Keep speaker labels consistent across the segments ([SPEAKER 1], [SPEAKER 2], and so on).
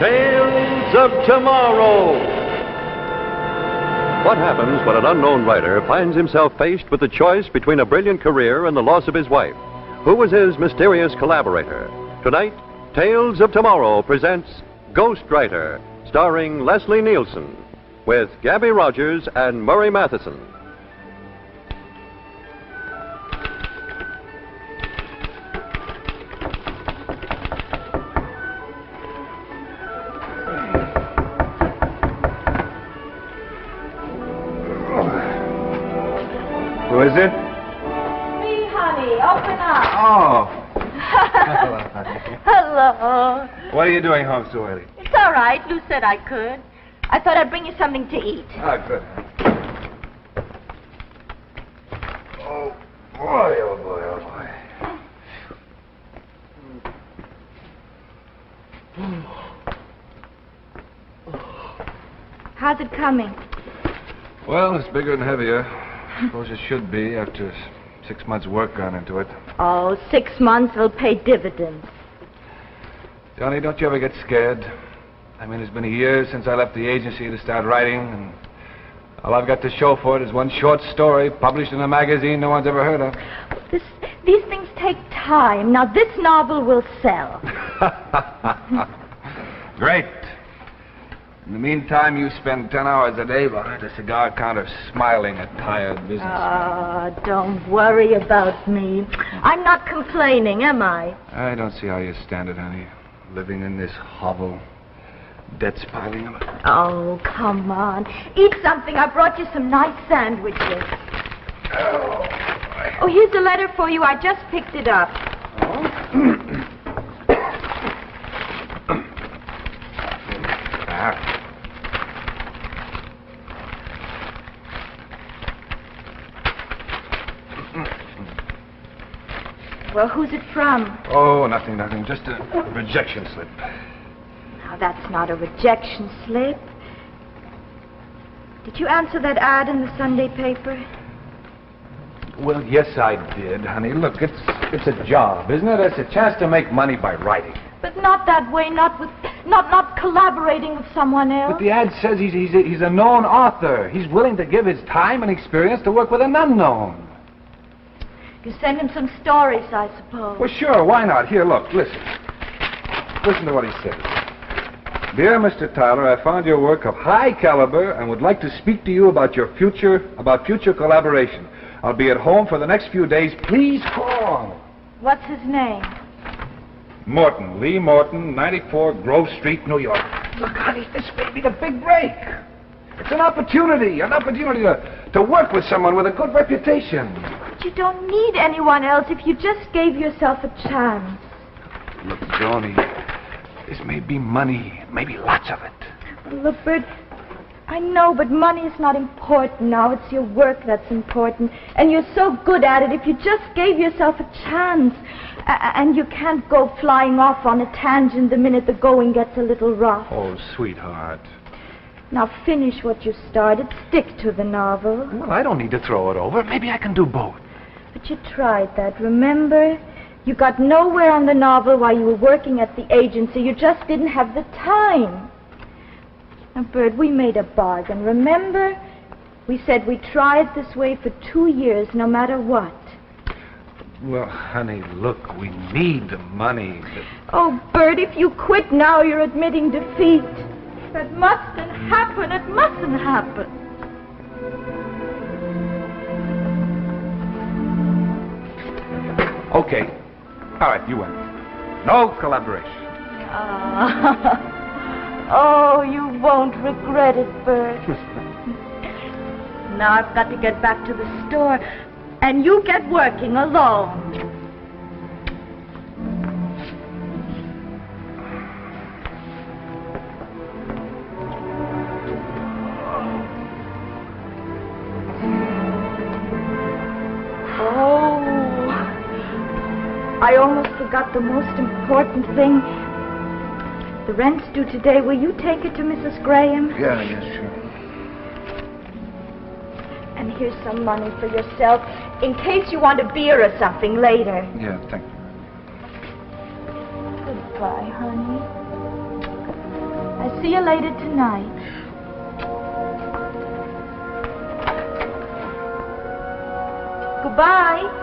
[SPEAKER 1] Tales of Tomorrow. What happens when an unknown writer finds himself faced with the choice between a brilliant career and the loss of his wife? Who was his mysterious collaborator? Tonight, Tales of Tomorrow presents Ghostwriter, starring Leslie Nielsen, with Gabby Rogers and Murray Matheson.
[SPEAKER 2] Who is it?
[SPEAKER 3] Me, honey. Open up.
[SPEAKER 2] Oh. Hello, honey.
[SPEAKER 3] Hello.
[SPEAKER 2] What are you doing home so early?
[SPEAKER 3] It's all right. Lou said I could. I thought I'd bring you something to eat.
[SPEAKER 2] Ah, good. Oh, boy, oh, boy, oh, boy.
[SPEAKER 3] How's it coming?
[SPEAKER 2] Well, it's bigger and heavier. I suppose it should be after 6 months' work gone into it.
[SPEAKER 3] Oh, 6 months will pay dividends.
[SPEAKER 2] Johnny, don't you ever get scared? I mean, it's been a year since I left the agency to start writing, and all I've got to show for it is one short story published in a magazine no one's ever heard of.
[SPEAKER 3] These things take time. Now, this novel will sell.
[SPEAKER 2] Great. In the meantime, you spend 10 hours a day behind a cigar counter smiling at tired businessmen.
[SPEAKER 3] Ah, don't worry about me. I'm not complaining, am I?
[SPEAKER 2] I don't see how you stand it, honey. Living in this hovel. Debts piling up.
[SPEAKER 3] Oh, come on. Eat something. I brought you some nice sandwiches. Oh, here's a letter for you. I just picked it up. Well, who's it from?
[SPEAKER 2] Oh, nothing. Just a rejection slip.
[SPEAKER 3] Now, that's not a rejection slip. Did you answer that ad in the Sunday paper?
[SPEAKER 2] Well, yes, I did, honey. Look, it's a job, isn't it? It's a chance to make money by writing.
[SPEAKER 3] But not that way, not collaborating with someone else.
[SPEAKER 2] But the ad says he's a known author. He's willing to give his time and experience to work with an unknown.
[SPEAKER 3] You send him some stories, I suppose.
[SPEAKER 2] Well, sure, why not? Here, look, listen. Listen to what he says. Dear Mr. Tyler, I found your work of high caliber and would like to speak to you about future collaboration. I'll be at home for the next few days. Please call.
[SPEAKER 3] What's his name?
[SPEAKER 2] Morton, Lee Morton, 94 Grove Street, New York. Look, honey, this may be the big break. It's an opportunity to work with someone with a good reputation.
[SPEAKER 3] But you don't need anyone else if you just gave yourself a chance.
[SPEAKER 2] Look, Johnny, this may be money, maybe lots of it.
[SPEAKER 3] Look, Bert, I know, but money is not important now. It's your work that's important. And you're so good at it if you just gave yourself a chance. And you can't go flying off on a tangent the minute the going gets a little rough.
[SPEAKER 2] Oh, sweetheart.
[SPEAKER 3] Now finish what you started. Stick to the novel.
[SPEAKER 2] Well, I don't need to throw it over. Maybe I can do both.
[SPEAKER 3] But you tried that, remember? You got nowhere on the novel while you were working at the agency. You just didn't have the time. Now, Bert, we made a bargain, remember? We said we'd try it this way for 2 years, no matter what.
[SPEAKER 2] Well, honey, look, we need the money.
[SPEAKER 3] Oh, Bert, if you quit now, you're admitting defeat. That mustn't happen. It mustn't happen.
[SPEAKER 2] Okay. All right, you win. No collaboration.
[SPEAKER 3] Oh, you won't regret it, Bert. Now I've got to get back to the store, and you get working alone. I almost forgot the most important thing. The rent's due today. Will you take it to Mrs. Graham?
[SPEAKER 2] Yeah, sure.
[SPEAKER 3] And here's some money for yourself in case you want a beer or something later.
[SPEAKER 2] Yeah, thank you.
[SPEAKER 3] Goodbye, honey. I'll see you later tonight. Goodbye.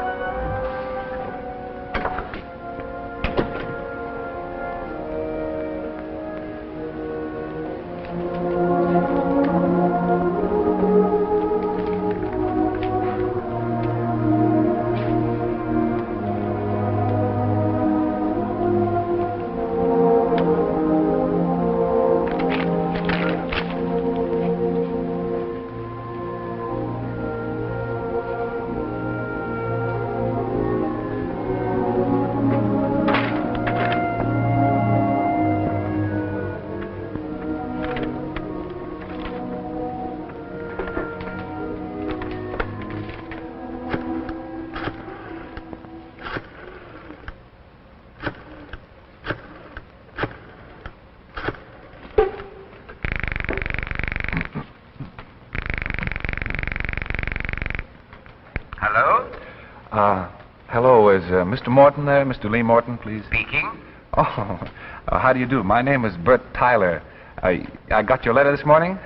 [SPEAKER 2] Hello, is Mr. Morton there? Mr. Lee Morton, please?
[SPEAKER 4] Speaking.
[SPEAKER 2] Oh, how do you do? My name is Bert Tyler. I got your letter this morning?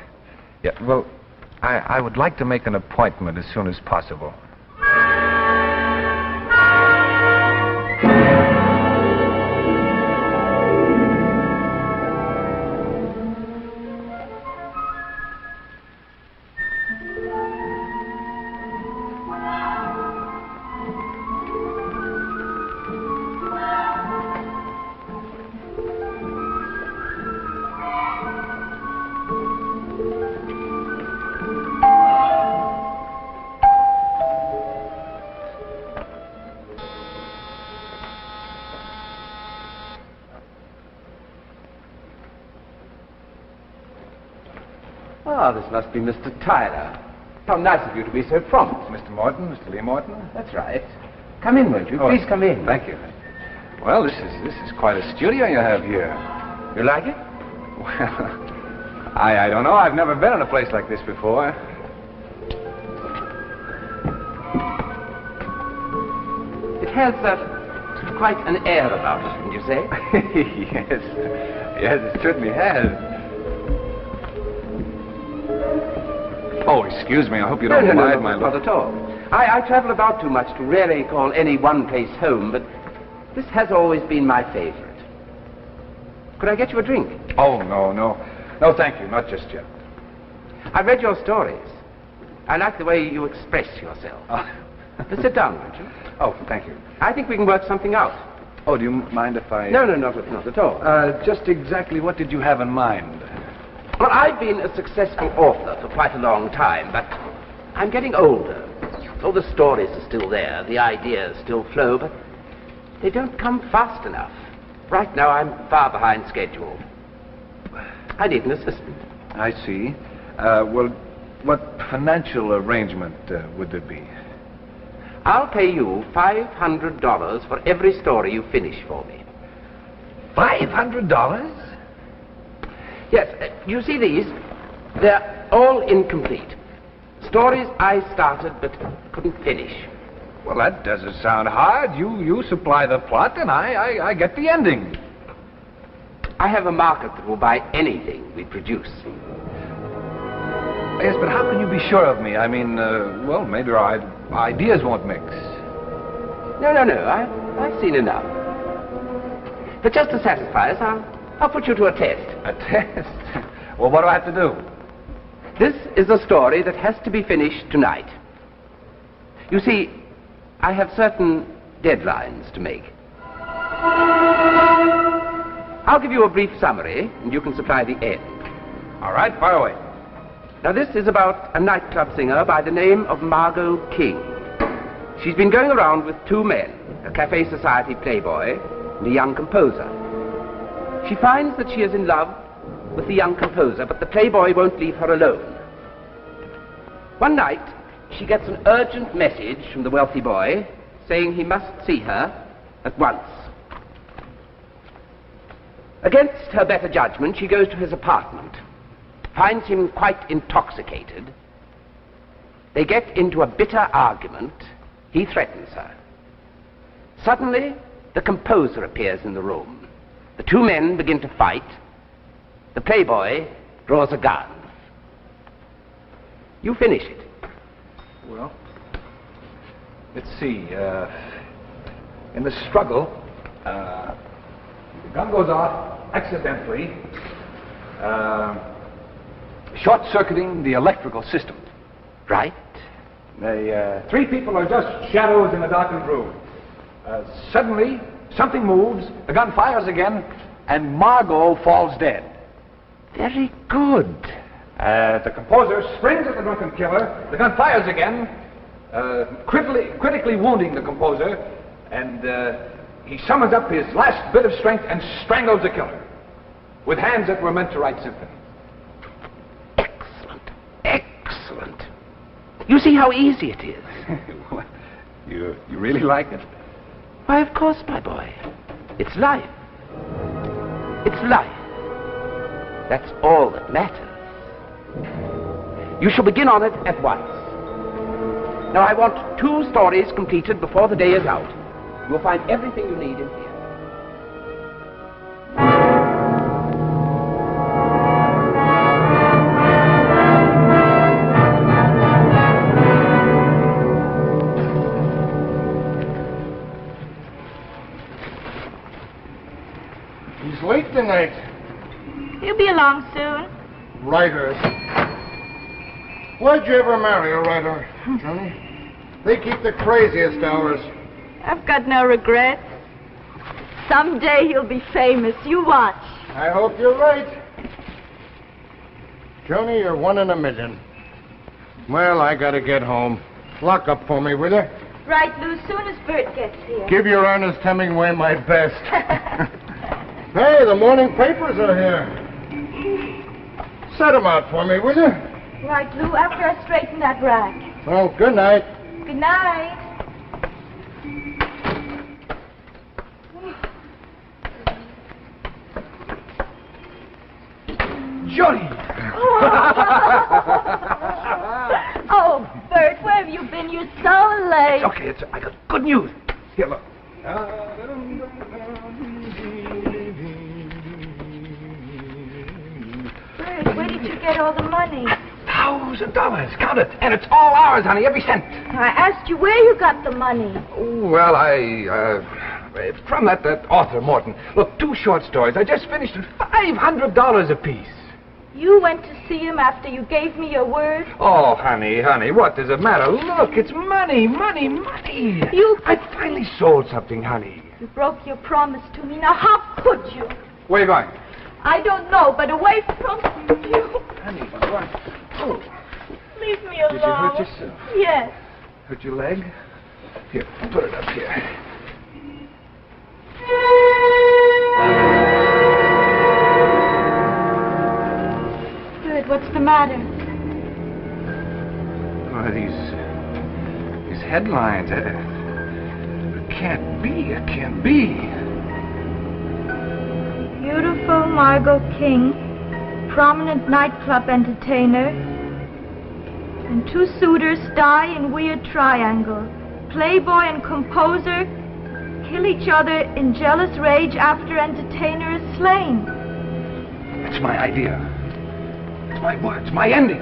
[SPEAKER 2] Yeah, well, I would like to make an appointment as soon as possible.
[SPEAKER 4] Ah, this must be Mr. Tyler. How nice of you to be so prompt.
[SPEAKER 2] Mr. Morton, Mr. Lee Morton?
[SPEAKER 4] That's right. Come in, won't you?
[SPEAKER 2] Oh,
[SPEAKER 4] Please come in.
[SPEAKER 2] Thank you. Well, this is quite a studio you have here.
[SPEAKER 4] You like it?
[SPEAKER 2] Well, I don't know. I've never been in a place like this before.
[SPEAKER 4] It has quite an air about it, wouldn't you say?
[SPEAKER 2] Yes, it certainly has. Oh, excuse me. I hope you don't mind my
[SPEAKER 4] not at all. I travel about too much to really call any one place home, but this has always been my favorite. Could I get you a drink?
[SPEAKER 2] Oh, no. No, thank you. Not just yet.
[SPEAKER 4] I've read your stories. I like the way you express yourself. Let's sit down, won't you?
[SPEAKER 2] Oh, thank you.
[SPEAKER 4] I think we can work something out.
[SPEAKER 2] Oh, do you mind if I...
[SPEAKER 4] No, not at all.
[SPEAKER 2] Just exactly what did you have in mind?
[SPEAKER 4] Well, I've been a successful author for quite a long time, but I'm getting older. Oh, the stories are still there, the ideas still flow, but they don't come fast enough. Right now, I'm far behind schedule. I need an assistant.
[SPEAKER 2] I see. Well, what financial arrangement would there be?
[SPEAKER 4] I'll pay you $500 for every story you finish for me.
[SPEAKER 2] $500?
[SPEAKER 4] Yes, you see these? They're all incomplete. Stories I started but couldn't finish.
[SPEAKER 2] Well, that doesn't sound hard. You supply the plot and I get the ending.
[SPEAKER 4] I have a market that will buy anything we produce.
[SPEAKER 2] Yes, but how can you be sure of me? I mean, well, maybe our ideas won't mix.
[SPEAKER 4] No. I've seen enough. But just to satisfy us, I'll put you to a test.
[SPEAKER 2] A test? Well, what do I have to do?
[SPEAKER 4] This is a story that has to be finished tonight. You see, I have certain deadlines to make. I'll give you a brief summary, and you can supply the end.
[SPEAKER 2] All right, fire away.
[SPEAKER 4] Now, this is about a nightclub singer by the name of Margot King. She's been going around with two men, a Cafe Society playboy and a young composer. She finds that she is in love with the young composer, but the playboy won't leave her alone. One night, she gets an urgent message from the wealthy boy saying he must see her at once. Against her better judgment, she goes to his apartment, finds him quite intoxicated. They get into a bitter argument. He threatens her. Suddenly, the composer appears in the room. The two men begin to fight. The playboy draws a gun. You finish it.
[SPEAKER 2] Well, let's see. In the struggle, the gun goes off accidentally, short-circuiting the electrical system.
[SPEAKER 4] Right?
[SPEAKER 2] The three people are just shadows in a darkened room. Suddenly, something moves, the gun fires again, and Margot falls dead.
[SPEAKER 4] Very good.
[SPEAKER 2] The composer springs at the drunken killer, the gun fires again, critically wounding the composer, and he summons up his last bit of strength and strangles the killer with hands that were meant to write symphony.
[SPEAKER 4] Excellent. Excellent. You see how easy it is.
[SPEAKER 2] You really like it?
[SPEAKER 4] Why, of course, my boy. It's life. It's life. That's all that matters. You shall begin on it at once. Now, I want 2 stories completed before the day is out. You'll find everything you need in here.
[SPEAKER 5] He's late tonight.
[SPEAKER 3] He'll be along soon.
[SPEAKER 5] Writers. Why'd you ever marry a writer, Johnny? They keep the craziest hours.
[SPEAKER 3] I've got no regrets. Someday he'll be famous. You watch.
[SPEAKER 5] I hope you're right. Johnny, you're 1 in a million. Well, I gotta get home. Lock up for me, will you?
[SPEAKER 3] Right, Lou, as soon as Bert gets here.
[SPEAKER 5] Give your Ernest Hemingway my best. Hey, the morning papers are here. Set them out for me, will you?
[SPEAKER 3] Right, Lou, after I straighten that rack.
[SPEAKER 5] Well, good night.
[SPEAKER 3] Good night.
[SPEAKER 2] Johnny!
[SPEAKER 3] Oh, Bert, where have you been? You're so late.
[SPEAKER 2] Okay, I got good news. Here, look.
[SPEAKER 3] Bert, where did you get all the money?
[SPEAKER 2] $1,000. Count it. And it's all ours, honey, every cent.
[SPEAKER 3] I asked you where you got the money.
[SPEAKER 2] Oh, well, from that author, Morton. Look, 2 short stories. I just finished at $500 apiece.
[SPEAKER 3] You went to see him after you gave me your word?
[SPEAKER 2] Oh, honey, what does it matter? Look, it's money. I finally sold something, honey.
[SPEAKER 3] You broke your promise to me. Now, how could you?
[SPEAKER 2] Where are you going?
[SPEAKER 3] I don't know, but away from you.
[SPEAKER 2] Honey, what? Oh,
[SPEAKER 3] Leave me alone.
[SPEAKER 2] did you hurt yourself?
[SPEAKER 3] Yes.
[SPEAKER 2] Hurt your leg? Here, put it up here.
[SPEAKER 3] Bert, what's the matter?
[SPEAKER 2] Oh, these headlines. It can't be.
[SPEAKER 3] Beautiful Margot King, prominent nightclub entertainer, and 2 suitors die in weird triangle. Playboy and composer kill each other in jealous rage after entertainer is slain.
[SPEAKER 2] That's my idea. It's my words, my ending.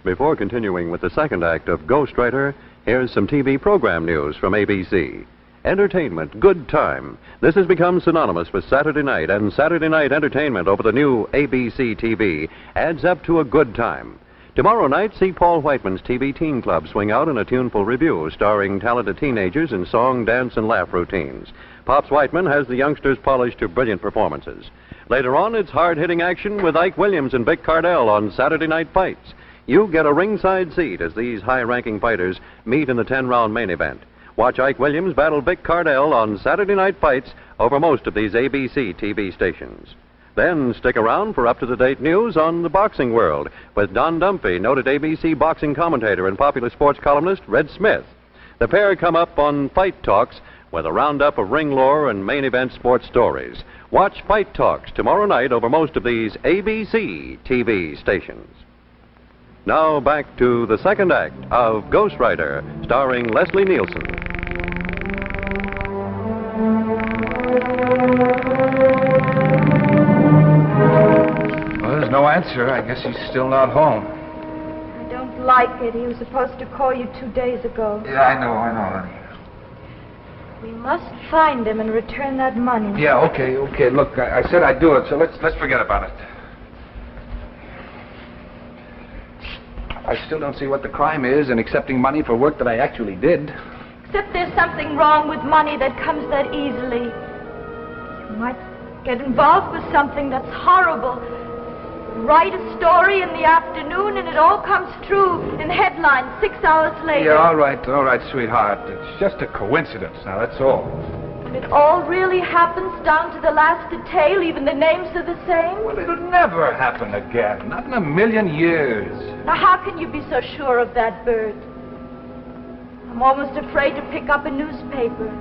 [SPEAKER 1] Before continuing with the second act of Ghostwriter, here's some TV program news from ABC. Entertainment, good time. This has become synonymous with Saturday night, and Saturday night entertainment over the new ABC TV adds up to a good time. Tomorrow night, see Paul Whiteman's TV Teen Club swing out in a tuneful review starring talented teenagers in song, dance, and laugh routines. Pops Whiteman has the youngsters polished to brilliant performances. Later on, it's hard-hitting action with Ike Williams and Vic Cardell on Saturday Night Fights. You get a ringside seat as these high-ranking fighters meet in the 10-round main event. Watch Ike Williams battle Vic Cardell on Saturday Night Fights over most of these ABC TV stations. Then stick around for up-to-the-date news on the boxing world with Don Dumphy, noted ABC boxing commentator and popular sports columnist Red Smith. The pair come up on Fight Talks with a roundup of ring lore and main event sports stories. Watch Fight Talks tomorrow night over most of these ABC TV stations. Now back to the second act of Ghostwriter, starring Leslie Nielsen.
[SPEAKER 2] Well, there's no answer. I guess he's still not home.
[SPEAKER 3] I don't like it. He was supposed to call you 2 days ago.
[SPEAKER 2] Yeah, I know, honey.
[SPEAKER 3] We must find him and return that money.
[SPEAKER 2] Yeah, okay. Look, I said I'd do it, so let's forget about it. I still don't see what the crime is in accepting money for work that I actually did.
[SPEAKER 3] Except there's something wrong with money that comes that easily. You might get involved with something that's horrible. Write a story in the afternoon and it all comes true in headlines 6 hours later.
[SPEAKER 2] Yeah, all right, sweetheart. It's just a coincidence now, that's all.
[SPEAKER 3] And it all really happens down to the last detail, even the names are the same?
[SPEAKER 2] Well, it'll never happen again. Not in a million years.
[SPEAKER 3] Now, how can you be so sure of that, Bert? I'm almost afraid to pick up a newspaper.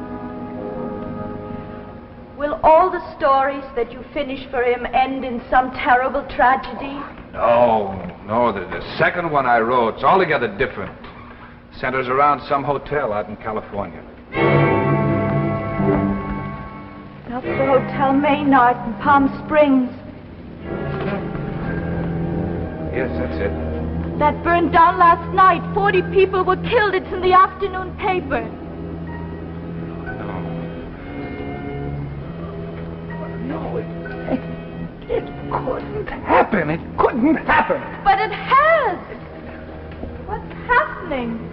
[SPEAKER 3] Will all the stories that you finish for him end in some terrible tragedy?
[SPEAKER 2] No, the second one I wrote's altogether different. Centers around some hotel out in California.
[SPEAKER 3] Not the Hotel Maynard in Palm Springs.
[SPEAKER 2] Yes, that's it.
[SPEAKER 3] That burned down last night. 40 people were killed. It's in the afternoon paper.
[SPEAKER 2] No, it couldn't happen. It couldn't happen.
[SPEAKER 3] But it has. What's happening?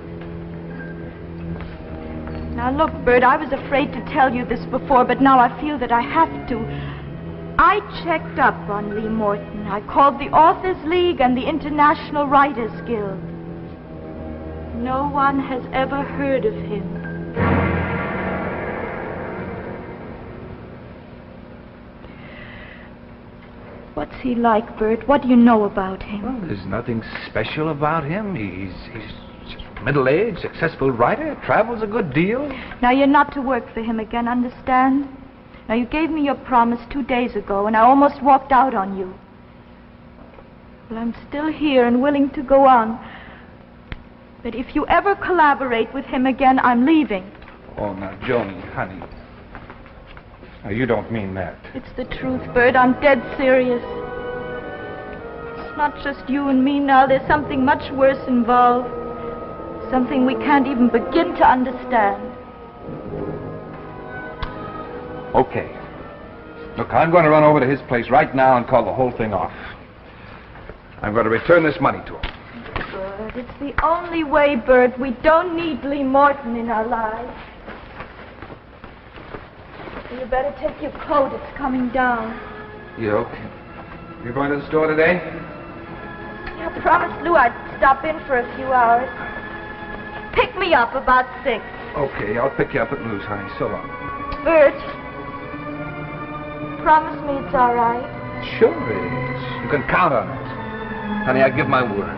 [SPEAKER 3] Now, look, Bert, I was afraid to tell you this before, but now I feel that I have to. I checked up on Lee Morton. I called the Authors League and the International Writers Guild. No one has ever heard of him. What's he like, Bert? What do you know about him?
[SPEAKER 2] Well, there's nothing special about him. He's just middle-aged, successful writer, travels a good deal.
[SPEAKER 3] Now, you're not to work for him again, understand? Now, you gave me your promise 2 days ago, and I almost walked out on you. Well, I'm still here and willing to go on. But if you ever collaborate with him again, I'm leaving.
[SPEAKER 2] Oh, now, Joni, honey. Now, you don't mean that.
[SPEAKER 3] It's the truth, Bert. I'm dead serious. It's not just you and me now. There's something much worse involved. Something we can't even begin to understand.
[SPEAKER 2] Okay. Look, I'm going to run over to his place right now and call the whole thing off. I'm going to return this money to him.
[SPEAKER 3] Good. It's the only way, Bert. We don't need Lee Morton in our lives. So you better take your coat. It's coming down.
[SPEAKER 2] You okay? You going to the store today?
[SPEAKER 3] Yeah, I promised Lou I'd stop in for a few hours. Pick me up about 6.
[SPEAKER 2] Okay, I'll pick you up at Lou's, honey. So long.
[SPEAKER 3] Bert, promise me it's all right.
[SPEAKER 2] Sure it is. You can count on it. Honey, I give my word.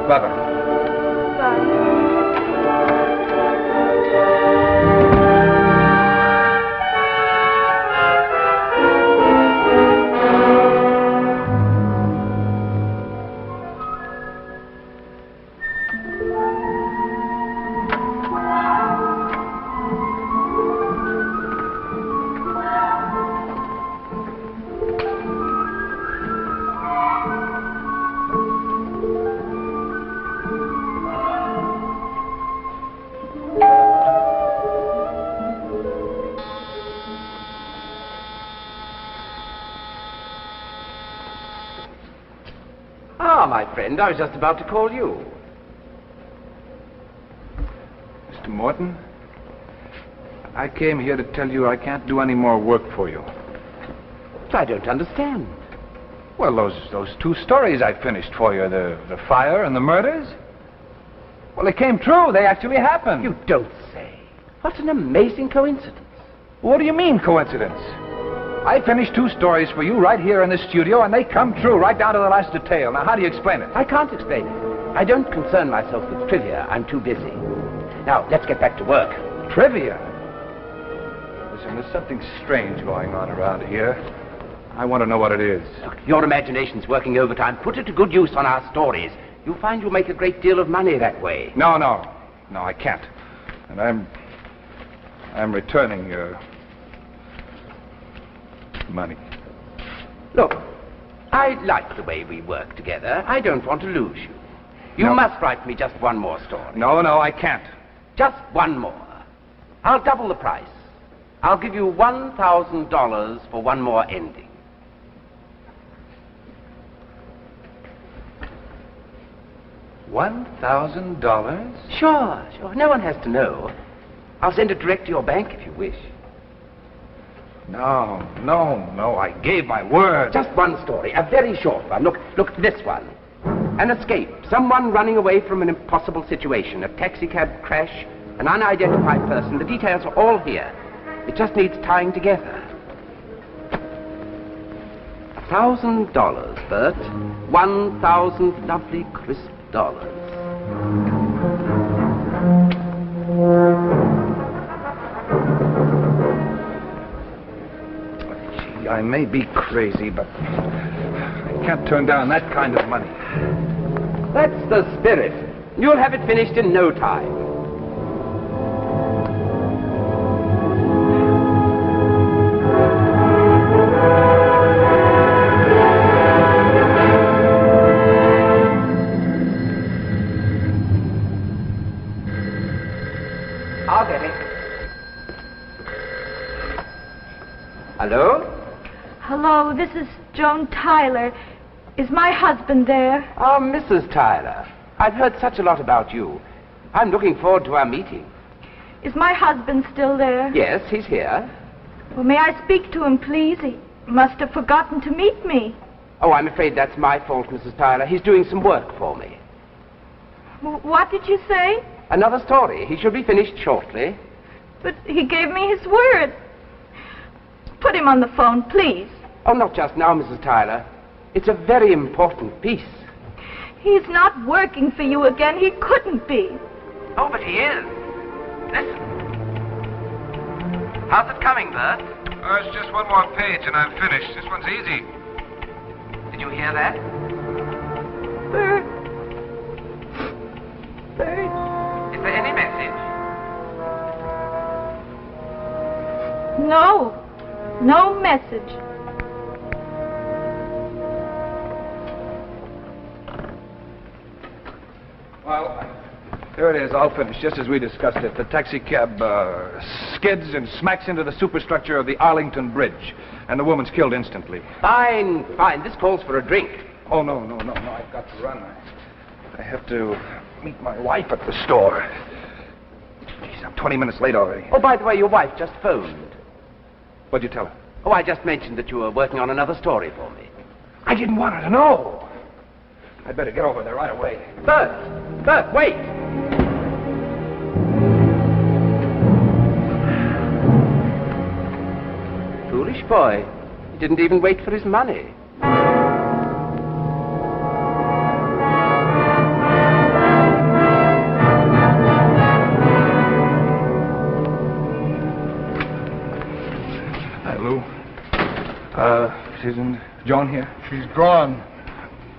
[SPEAKER 2] Bye-bye.
[SPEAKER 3] Bye.
[SPEAKER 4] My friend, I was just about to call you.
[SPEAKER 2] Mr. Morton, I came here to tell you I can't do any more work for you.
[SPEAKER 4] But I don't understand.
[SPEAKER 2] Well, those 2 stories I finished for you, the fire and the murders. Well, they came true. They actually happened.
[SPEAKER 4] You don't say. What an amazing coincidence.
[SPEAKER 2] What do you mean, coincidence? I finished 2 stories for you right here in the studio, and they come true right down to the last detail. Now, how do you explain it?
[SPEAKER 4] I can't explain it. I don't concern myself with trivia. I'm too busy. Now, let's get back to work.
[SPEAKER 2] Trivia? Listen, there's something strange going on around here. I want to know what it is.
[SPEAKER 4] Look, your imagination's working overtime. Put it to good use on our stories. You'll find you'll make a great deal of money that way.
[SPEAKER 2] No, I can't. And I'm returning your money.
[SPEAKER 4] Look, I like the way we work together. I don't want to lose you. You
[SPEAKER 2] No.
[SPEAKER 4] must write me just one more story.
[SPEAKER 2] No, I can't.
[SPEAKER 4] Just one more. I'll double the price. I'll give you $1,000 for one more ending.
[SPEAKER 2] $1,000?
[SPEAKER 4] Sure. No one has to know. I'll send it direct to your bank if you wish.
[SPEAKER 2] No, I gave my word.
[SPEAKER 4] Just one story, a very short one. Look at this one. An escape. Someone running away from an impossible situation. A taxicab crash. An unidentified person. The details are all here. It just needs tying together. $1,000, Bert. 1,000 lovely, crisp dollars.
[SPEAKER 2] Gee, I may be crazy, but I can't turn down that kind of money.
[SPEAKER 4] That's the spirit. You'll have it finished in no time. I'll get it. Hello?
[SPEAKER 3] Hello, this is Joan Tyler. Is my husband there?
[SPEAKER 4] Oh, Mrs. Tyler. I've heard such a lot about you. I'm looking forward to our meeting.
[SPEAKER 3] Is my husband still there?
[SPEAKER 4] Yes, he's here.
[SPEAKER 3] Well, may I speak to him, please? He must have forgotten to meet me.
[SPEAKER 4] Oh, I'm afraid that's my fault, Mrs. Tyler. He's doing some work for me.
[SPEAKER 3] What did you say?
[SPEAKER 4] Another story. He should be finished shortly.
[SPEAKER 3] But he gave me his word. Put him on the phone, please.
[SPEAKER 4] Oh, not just now, Mrs. Tyler. It's a very important piece.
[SPEAKER 3] He's not working for you again. He couldn't be.
[SPEAKER 4] Oh, but he is. Listen. How's it coming, Bert?
[SPEAKER 2] Oh, it's just one more page and I'm finished. This one's easy.
[SPEAKER 4] Did you hear that?
[SPEAKER 3] Bert. Bert.
[SPEAKER 4] Is there any message?
[SPEAKER 3] No. No message.
[SPEAKER 2] Well, there it is, all finished, just as we discussed it. The taxi cab skids and smacks into the superstructure of the Arlington Bridge, and the woman's killed instantly.
[SPEAKER 4] Fine. This calls for a drink.
[SPEAKER 2] Oh, no, I've got to run. I have to meet my wife at the store. Jeez, I'm 20 minutes late already.
[SPEAKER 4] Oh, by the way, your wife just phoned.
[SPEAKER 2] What'd you tell her?
[SPEAKER 4] Oh, I just mentioned that you were working on another story for me.
[SPEAKER 2] I didn't want her to know. I'd better get over there right away.
[SPEAKER 4] Bert, wait. Foolish boy. He didn't even wait for his money.
[SPEAKER 2] Hi, Lou. Isn't Joan here?
[SPEAKER 5] She's gone.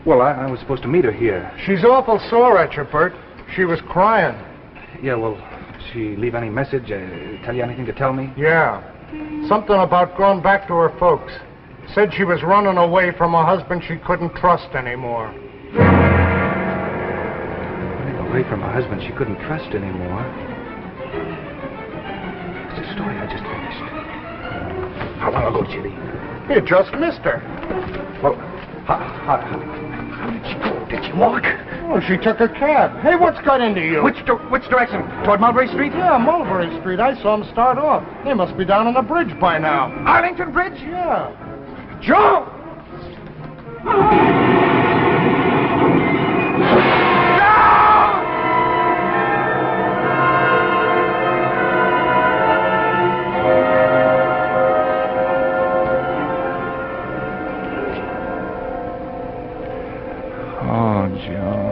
[SPEAKER 2] Well, I was supposed to meet her here.
[SPEAKER 5] She's awful sore at you, Bert. She was crying.
[SPEAKER 2] Yeah, well, did she leave any message? Tell you anything to tell me?
[SPEAKER 5] Yeah. Something about going back to her folks. Said she was running away from a husband she couldn't trust anymore.
[SPEAKER 2] Running away from a husband she couldn't trust anymore. It's a story I just finished. How long ago did she leave?
[SPEAKER 5] You just missed her.
[SPEAKER 2] Well, how did she go? Did she walk?
[SPEAKER 5] Oh, she took a cab. Hey, what's got into you?
[SPEAKER 2] Which direction? Toward Mulberry Street?
[SPEAKER 5] Yeah, Mulberry Street. I saw him start off. They must be down on the bridge by now.
[SPEAKER 2] Arlington Bridge?
[SPEAKER 5] Yeah.
[SPEAKER 2] Joe! Oh, Joe.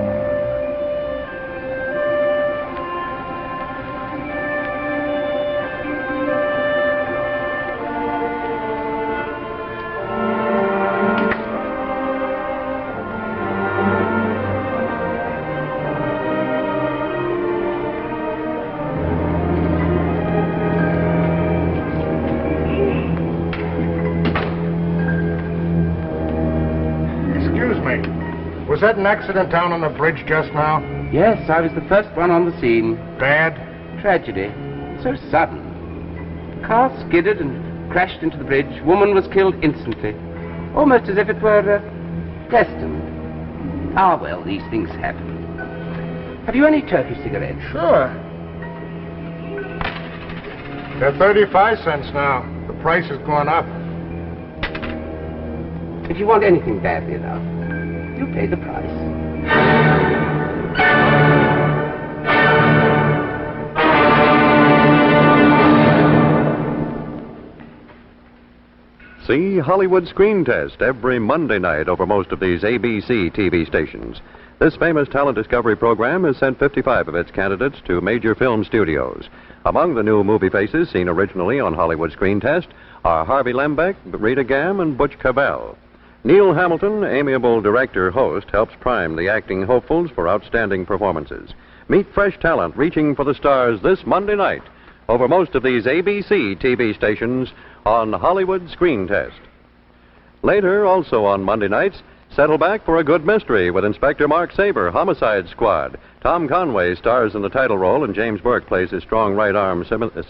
[SPEAKER 5] Excuse me. Was that an accident down on the bridge just now?
[SPEAKER 4] Yes, I was the first one on the scene.
[SPEAKER 5] Bad?
[SPEAKER 4] Tragedy. So sudden. Car skidded and crashed into the bridge. Woman was killed instantly. Almost as if it were destined. Ah, well, these things happen. Have you any Turkish cigarettes?
[SPEAKER 5] Sure. They're 35 cents now. The price has gone up.
[SPEAKER 4] If you want anything badly enough, you pay the price.
[SPEAKER 1] See Hollywood Screen Test every Monday night over most of these ABC TV stations. This famous talent discovery program has sent 55 of its candidates to major film studios. Among the new movie faces seen originally on Hollywood Screen Test are Harvey Lembeck, Rita Gam, and Butch Cabell. Neil Hamilton, amiable director-host, helps prime the acting hopefuls for outstanding performances. Meet fresh talent reaching for the stars this Monday night over most of these ABC TV stations on Hollywood Screen Test. Later, also on Monday nights, settle back for a good mystery with Inspector Mark Saber, Homicide Squad. Tom Conway stars in the title role, and James Burke plays his strong right arm,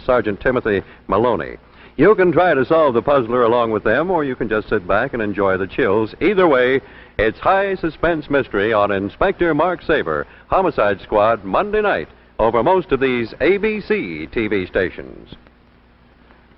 [SPEAKER 1] Sergeant Timothy Maloney. You can try to solve the puzzler along with them, or you can just sit back and enjoy the chills. Either way, it's high suspense mystery on Inspector Mark Saber, Homicide Squad, Monday night over most of these ABC TV stations.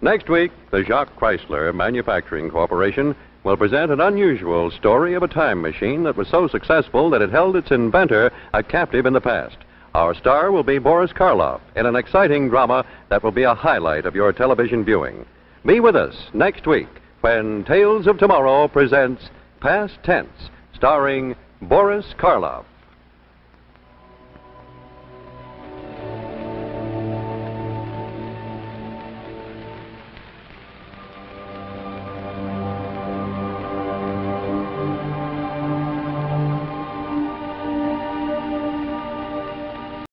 [SPEAKER 1] Next week, the Jacques Chrysler Manufacturing Corporation will present an unusual story of a time machine that was so successful that it held its inventor a captive in the past. Our star will be Boris Karloff in an exciting drama that will be a highlight of your television viewing. Be with us next week when Tales of Tomorrow presents Past Tense, starring Boris Karloff.